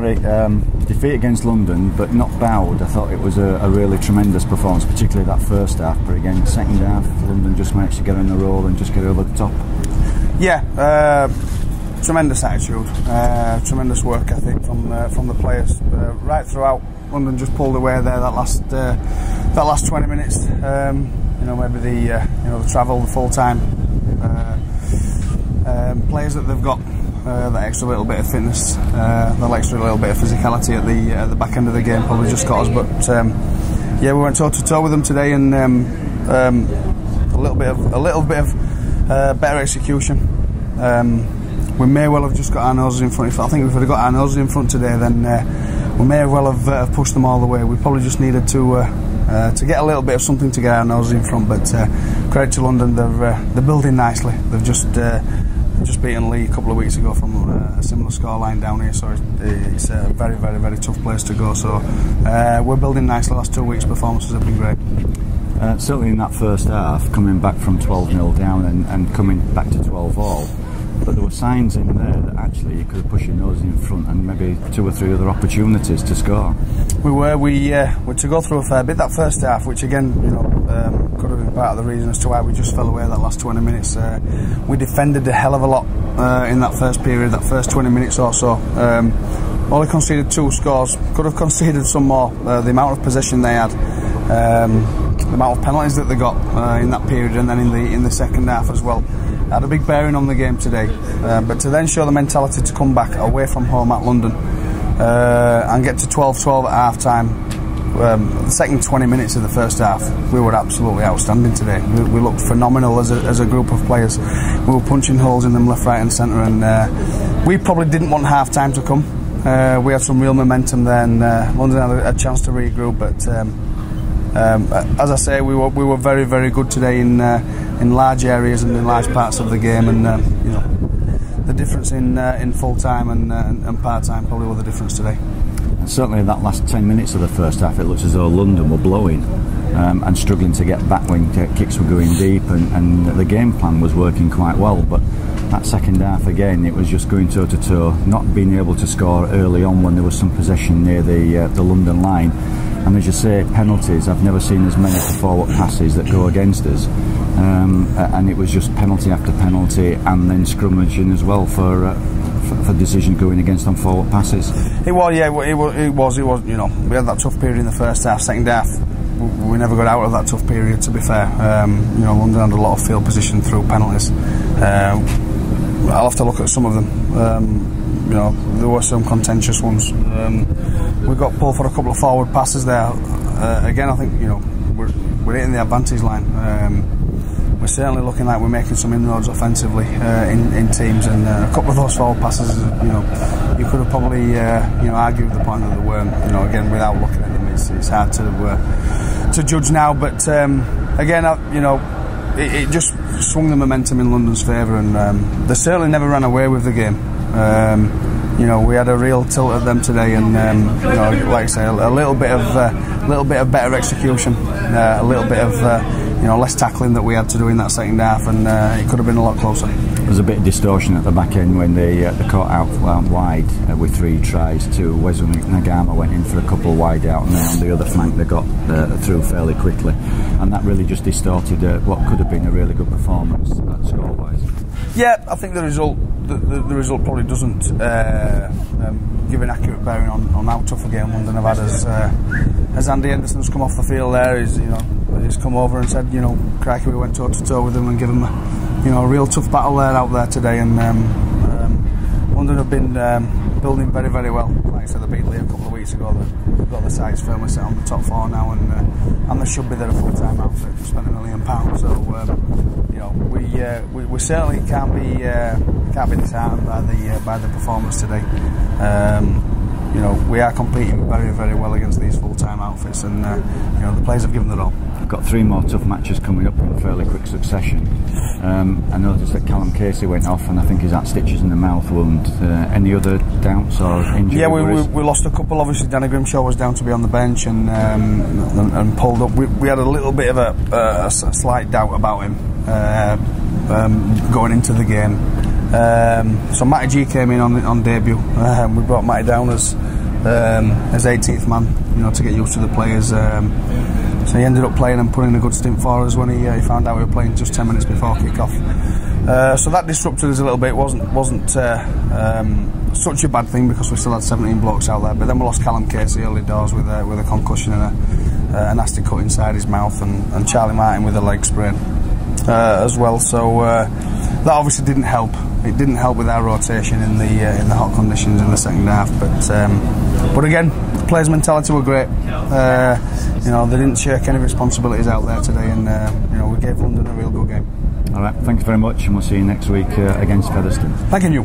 Barry, defeat against London, but not bowed. I thought it was a really tremendous performance, particularly that first half. But again, second half, London just managed to get in a roll and just get over the top. Yeah, tremendous attitude, tremendous work ethic from the players right throughout. London just pulled away there that last 20 minutes. Maybe the travel, the full time, players that they've got. That extra little bit of fitness, that extra little bit of physicality at the back end of the game probably just got us. But yeah, we went toe to toe with them today, and a little bit of better execution. We may well have just got our noses in front. I think if we'd have got our noses in front today, then we may well have pushed them all the way. We probably just needed to get a little bit of something to get our noses in front. But credit to London, they're building nicely. They've just beaten Lee a couple of weeks ago from a similar scoreline down here, so it's a very, very, very tough place to go. So we're building nicely. The last 2 weeks' performances have been great. Certainly in that first half, coming back from 12-0 down and coming back to 12-all, but there were signs in there that actually you could have pushed your nose in front and maybe 2 or 3 other opportunities to score. We were to go through a fair bit that first half, which again, could have been part of the reason as to why we just fell away that last 20 minutes. We defended a hell of a lot in that first period, that first 20 minutes or so. Only conceded 2 scores. Could have conceded some more. The amount of possession they had, the amount of penalties that they got in that period, and then in the second half as well, had a big bearing on the game today. But to then show the mentality to come back away from home at London and get to 12-12 at half time. The second 20 minutes of the first half, we were absolutely outstanding today. We looked phenomenal as a group of players. We were punching holes in them left, right and centre, and we probably didn't want half time to come. We had some real momentum there, and London had a chance to regroup, but as I say, we were very, very good today in large areas and in large parts of the game, and the difference in full time and part time probably were the difference today. And certainly in that last 10 minutes of the first half, it looked as though London were blowing and struggling to get back when kicks were going deep, and the game plan was working quite well. But that second half again, it was just going toe to toe, not being able to score early on when there was some possession near the London line. And as you say, penalties, I've never seen as many forward passes that go against us, and it was just penalty after penalty, and then scrummaging as well for decision going against on forward passes. It was, yeah, it was. We had that tough period in the first half. Second half, we never got out of that tough period, to be fair. London had a lot of field position through penalties. I'll have to look at some of them. There were some contentious ones. We got pulled for a couple of forward passes there. Again, I think we're hitting the advantage line. We're certainly looking like we're making some inroads offensively in teams, and a couple of those forward passes, you could have probably argued the point that they weren't. Again, without looking at them, it's hard to judge now. But again, it just swung the momentum in London's favour, and they certainly never ran away with the game. We had a real tilt at them today, and like I say, a little bit of better execution, a little bit of less tackling that we had to do in that second half, and it could have been a lot closer. There was a bit of distortion at the back end when they caught out wide with 3 tries. Wes Nagama went in for a couple wide out, and then on the other flank they got through fairly quickly, and that really just distorted what could have been a really good performance score-wise. Yeah, I think the result probably doesn't give an accurate bearing on how tough a game London have had. As Andy Henderson's come off the field there, he's come over and said, crikey, we went toe to toe with them and given them a real tough battle out there today, and London have been building very, very well. Like I said, they beat Lee a couple of weeks ago. They've got the sights firmly set on the top 4 now, and they should be there a full-time outfit. Spent £1 million, so we certainly can't be disheartened by the performance today. We are competing very, very well against these full-time outfits, and the players have given their all. We've got 3 more tough matches coming up in fairly quick succession. I noticed that Callum Casey went off, and I think he's had stitches in the mouth wound. Any other doubts or injuries? Yeah, we lost a couple. Obviously, Danny Grimshaw was down to be on the bench and pulled up. We had a little bit of a slight doubt about him going into the game. So Matty G came in on debut. We brought Matty down as 18th man, you know, to get used to the players. So he ended up playing and putting a good stint for us when he found out we were playing just 10 minutes before kick-off. So that disrupted us a little bit. It wasn't such a bad thing because we still had 17 blokes out there. But then we lost Callum Casey early doors with a concussion and a nasty cut inside his mouth, and Charlie Martin with a leg sprain as well. So that obviously didn't help. It didn't help with our rotation in the hot conditions in the second half. But again, the players' mentality were great. You know, they didn't shirk any responsibilities out there today, and you know, we gave London a real good game. All right, thanks very much, and we'll see you next week against Featherstone. Thank you.